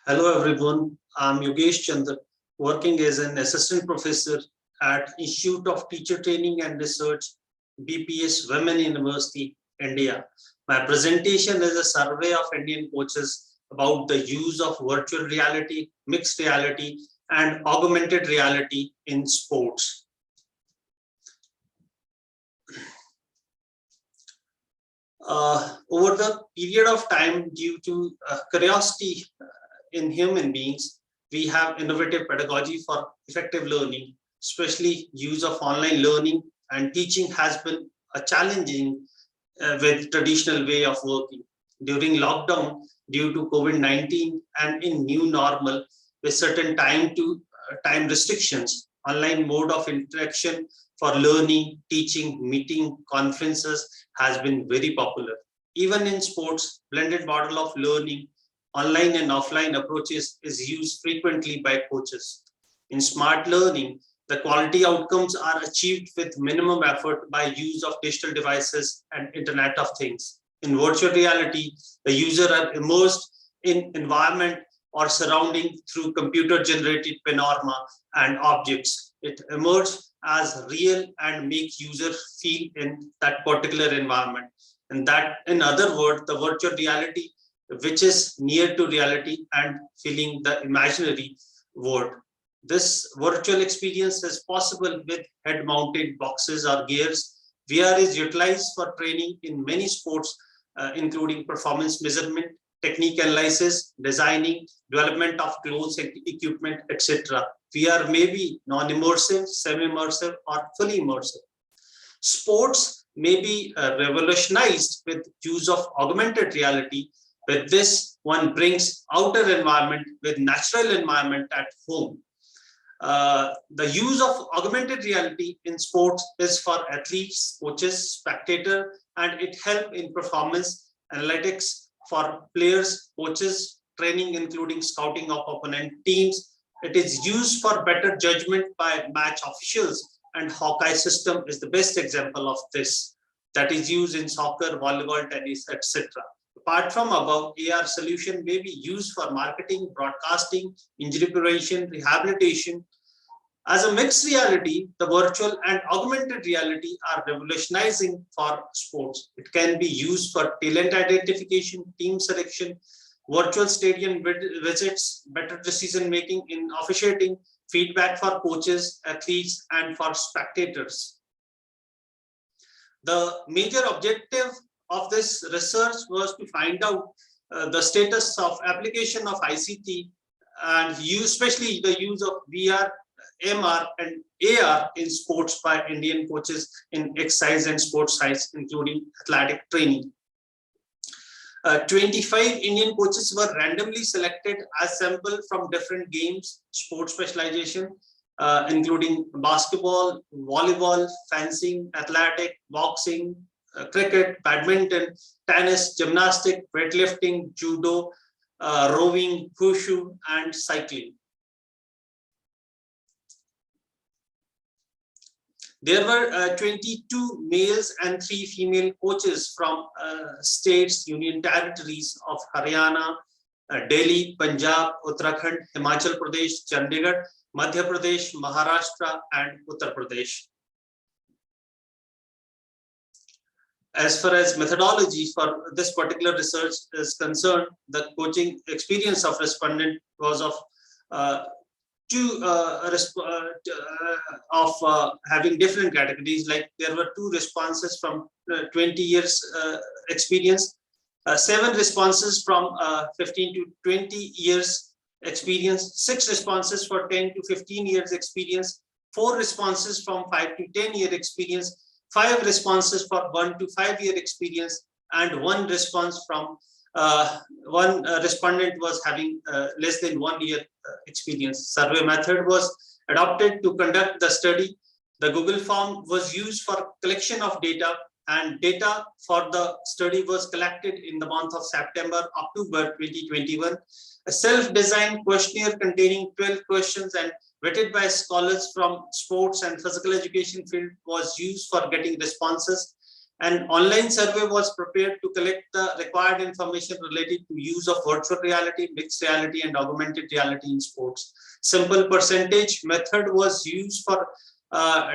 Hello everyone, I'm Yogesh Chandra, working as an assistant professor at Institute of Teacher Training and Research, BPS Women University, India. My presentation is a survey of Indian coaches about the use of virtual reality, mixed reality, and augmented reality in sports. Over the period of time, due to curiosity in human beings, we have innovative pedagogy for effective learning, especially use of online learning and teaching has been a challenging with traditional way of working. During lockdown, due to COVID-19 and in new normal, with certain time restrictions, online mode of interaction for learning, teaching, meeting, conferences has been very popular. Even in sports, blended model of learning, online and offline approaches is used frequently by coaches. In smart learning, the quality outcomes are achieved with minimum effort by use of digital devices and Internet of Things. In virtual reality, the user are immersed in environment or surrounding through computer-generated panorama and objects. It emerges as real and make user feel in that particular environment. And that, in other words, the virtual reality, which is near to reality and feeling the imaginary world. This virtual experience is possible with head-mounted boxes or gears. VR is utilized for training in many sports, including performance measurement, technique analysis, designing, development of clothes equipment, etc. VR may be non-immersive, semi-immersive, or fully immersive. Sports may be revolutionized with use of augmented reality. With this, one brings outer environment with natural environment at home. The use of augmented reality in sports is for athletes, coaches, spectator, and it helps in performance analytics for players, coaches, training, including scouting of opponent teams. It is used for better judgment by match officials, and Hawkeye system is the best example of this that is used in soccer, volleyball, tennis, etc. Apart from above, AR solution may be used for marketing, broadcasting, injury prevention, rehabilitation. As a mixed reality, the virtual and augmented reality are revolutionizing for sports. It can be used for talent identification, team selection, virtual stadium visits, better decision making in officiating, feedback for coaches, athletes, and for spectators. The major objective of this research was to find out the status of application of ICT and especially the use of VR, MR, and AR in sports by Indian coaches in exercise and sports science, including athletic training. 25 Indian coaches were randomly selected as sample from different games, sports specialization, including basketball, volleyball, fencing, athletic, boxing, cricket, badminton, tennis, gymnastics, weightlifting, judo, rowing, wushu, and cycling. There were 22 males and 3 female coaches from states, union territories of Haryana, Delhi, Punjab, Uttarakhand, Himachal Pradesh, Chandigarh, Madhya Pradesh, Maharashtra, and Uttar Pradesh. As far as methodology for this particular research is concerned, the coaching experience of respondent was of having different categories. Like there were 2 responses from 20 years experience, 7 responses from 15 to 20 years experience, 6 responses for 10 to 15 years experience, 4 responses from 5 to 10 year experience, 5 responses for 1 to 5 year experience, and 1 response from one respondent was having less than 1 year experience. Survey method was adopted to conduct the study. The Google form was used for collection of data, and data for the study was collected in the month of September-October 2021. A self-designed questionnaire containing 12 questions and vetted by scholars from sports and physical education field was used for getting responses. An online survey was prepared to collect the required information related to use of virtual reality, mixed reality, and augmented reality in sports. Simple percentage method was used for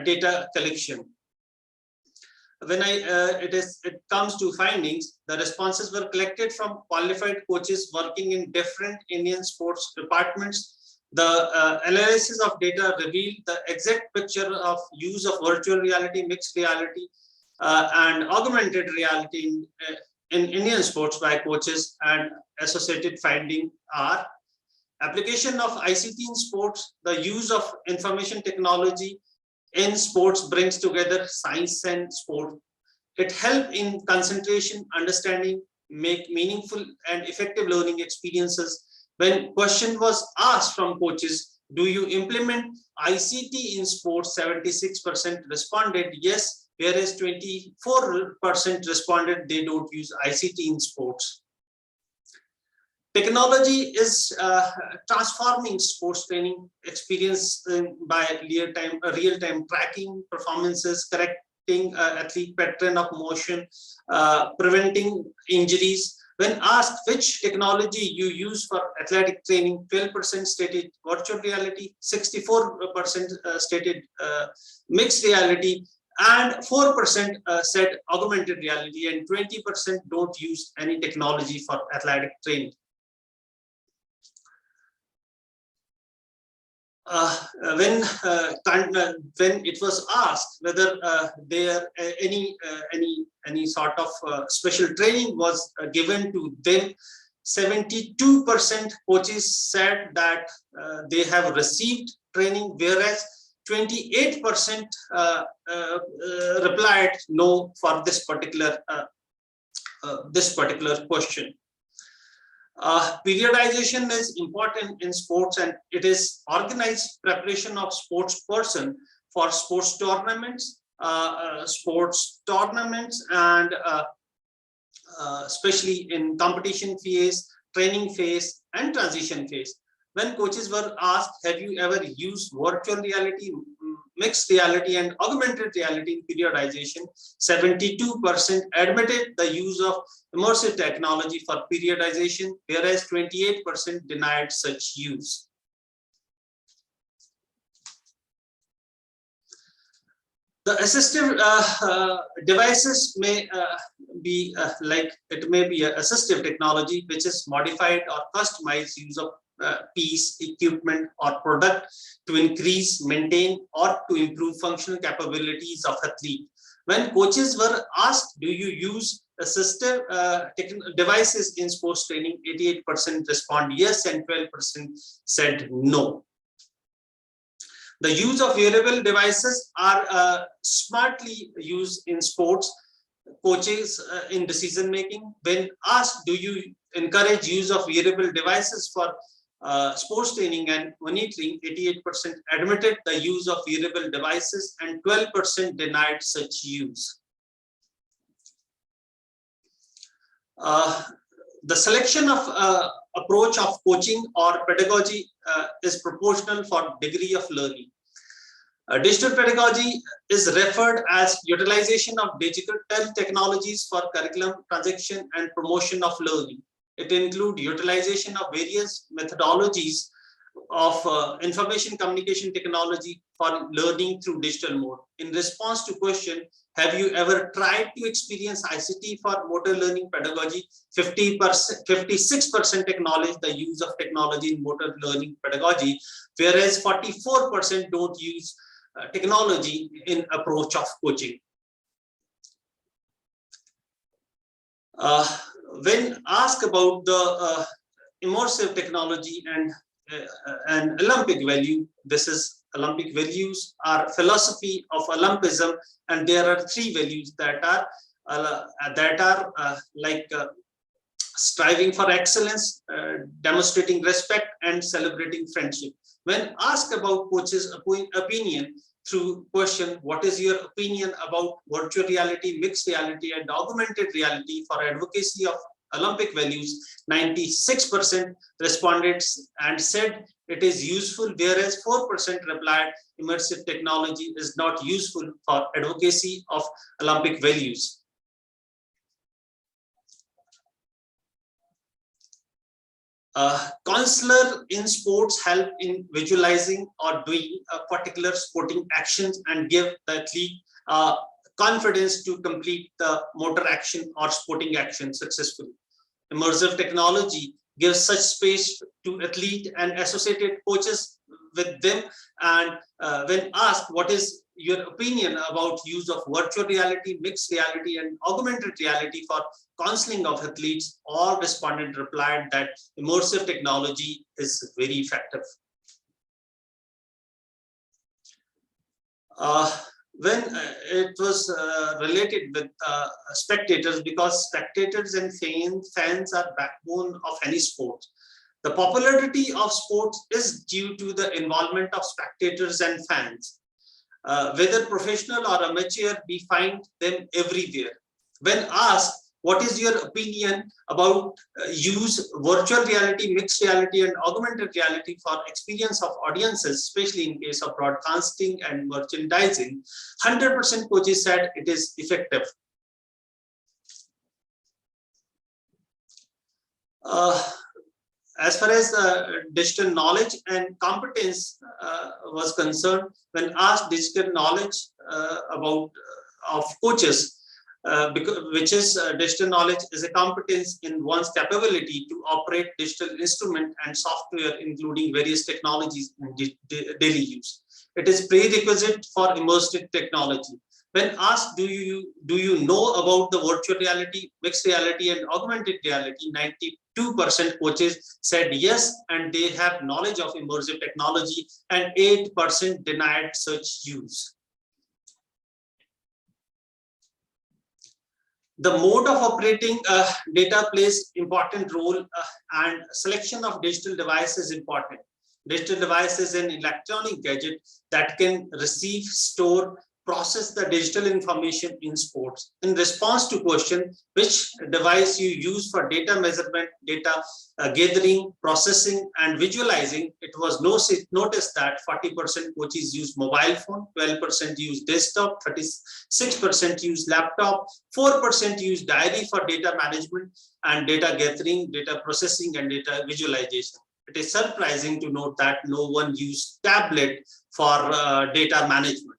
data collection. When it comes to findings, the responses were collected from qualified coaches working in different Indian sports departments. The analysis of data revealed the exact picture of use of virtual reality, mixed reality, and augmented reality in Indian sports by coaches, and associated finding are application of ICT in sports. The use of information technology in sports brings together science and sport. It helps in concentration, understanding, make meaningful and effective learning experiences. When question was asked from coaches, do you implement ICT in sports? 76% responded yes, whereas 24% responded they don't use ICT in sports. Technology is transforming sports training experience by real-time tracking performances, correcting athlete pattern of motion, preventing injuries. When asked which technology you use for athletic training, 12% stated virtual reality, 64% stated mixed reality, and 4% said augmented reality, and 20% don't use any technology for athletic training. When it was asked whether there any sort of special training was given to them, 72% coaches said that they have received training, whereas 28% replied no for this particular question. Periodization is important in sports, and it is organized preparation of sports person for sports tournaments, and especially in competition phase, training phase, and transition phase. When coaches were asked, have you ever used virtual reality, mixed reality, and augmented reality in periodization, 72% admitted the use of immersive technology for periodization, whereas 28% denied such use. The assistive devices may be it may be an assistive technology which is modified or customized use of piece, equipment, or product to increase, maintain, or to improve functional capabilities of athlete. When coaches were asked, do you use assistive devices in sports training, 88% respond yes, and 12% said no. The use of wearable devices are smartly used in sports coaches in decision making. When asked, do you encourage use of wearable devices for sports training and monitoring, 88% admitted the use of wearable devices and 12% denied such use. The selection of approach of coaching or pedagogy is proportional for degree of learning. Digital pedagogy is referred as utilization of digital technologies for curriculum transaction and promotion of learning. It includes utilization of various methodologies of information communication technology for learning through digital mode. In response to question, have you ever tried to experience ICT for motor learning pedagogy? 56% acknowledge the use of technology in motor learning pedagogy, whereas 44% don't use technology in approach of coaching. When asked about the immersive technology and Olympic value, this is Olympic values are philosophy of Olympism, and there are three values that are striving for excellence, demonstrating respect, and celebrating friendship. When asked about coaches' opinion through question, what is your opinion about virtual reality, mixed reality, and augmented reality for advocacy of Olympic values, 96% responded and said it is useful, whereas 4% replied immersive technology is not useful for advocacy of Olympic values. Counselor in sports help in visualizing or doing a particular sporting actions and give the athlete confidence to complete the motor action or sporting action successfully. Immersive technology gives such space to athlete and associated coaches with them. And when asked what is your opinion about use of virtual reality, mixed reality, and augmented reality for counseling of athletes, all respondents replied that immersive technology is very effective. When it was related with spectators, because spectators and fans are backbone of any sport. The popularity of sports is due to the involvement of spectators and fans. Whether professional or amateur, we find them everywhere. When asked, what is your opinion about use virtual reality, mixed reality, and augmented reality for experience of audiences, especially in case of broadcasting and merchandising, 100% coaches said it is effective. As far as digital knowledge and competence was concerned, when asked digital knowledge about of coaches, which is digital knowledge is a competence in one's capability to operate digital instrument and software, including various technologies in daily use. It is prerequisite for immersive technology. When asked, do you know about the virtual reality, mixed reality, and augmented reality, 92% coaches said yes, and they have knowledge of immersive technology, and 8% denied such use. The mode of operating data plays important role, and selection of digital device is important. Digital device is an electronic gadget that can receive, store, process the digital information in sports. In response to question, which device you use for data measurement, data gathering, processing, and visualizing, it was noticed that 40% coaches use mobile phone, 12% use desktop, 36% use laptop, 4% use diary for data management and data gathering, data processing, and data visualization. It is surprising to note that no one used tablet for data management.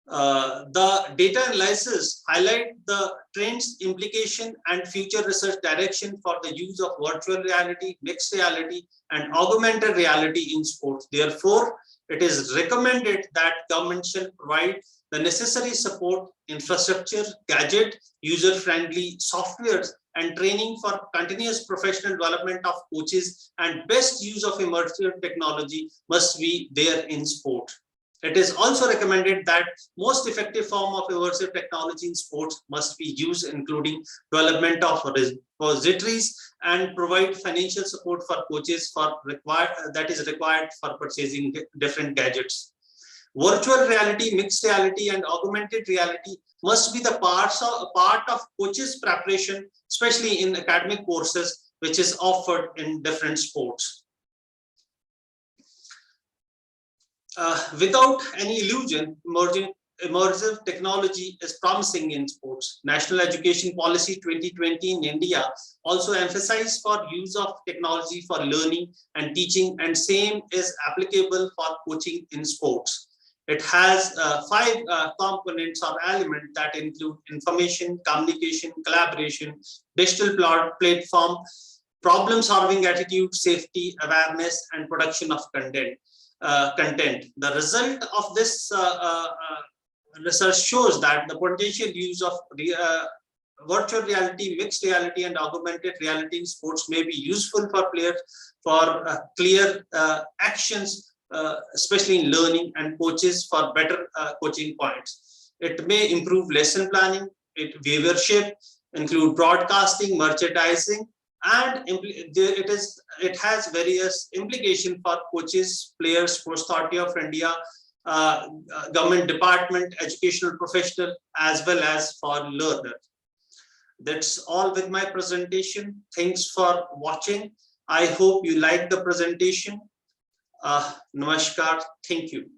The data analysis highlight the trends, implication, and future research direction for the use of virtual reality, mixed reality, and augmented reality in sports. Therefore, it is recommended that government shall provide the necessary support, infrastructure, gadget, user-friendly softwares, and training for continuous professional development of coaches, and best use of immersive technology must be there in sport. It is also recommended that most effective form of immersive technology in sports must be used, including development of repositories and provide financial support for coaches that is required for purchasing different gadgets. Virtual reality, mixed reality, and augmented reality must be the part of coaches' preparation, especially in academic courses, which is offered in different sports. Without any illusion, immersive technology is promising in sports. National Education Policy 2020 in India also emphasized for use of technology for learning and teaching, and same is applicable for coaching in sports. It has 5 components or elements that include information, communication, collaboration, digital platform, problem-solving attitude, safety, awareness, and production of content. The result of this research shows that the potential use of virtual reality, mixed reality, and augmented reality in sports may be useful for players for clear actions, especially in learning, and coaches for better coaching points. It may improve lesson planning, viewership, include broadcasting, merchandising, and it has various implications for coaches, players, Sports Authority of India, government department, educational professional, as well as for learners. That's all with my presentation. Thanks for watching. I hope you liked the presentation. Namaskar. Thank you.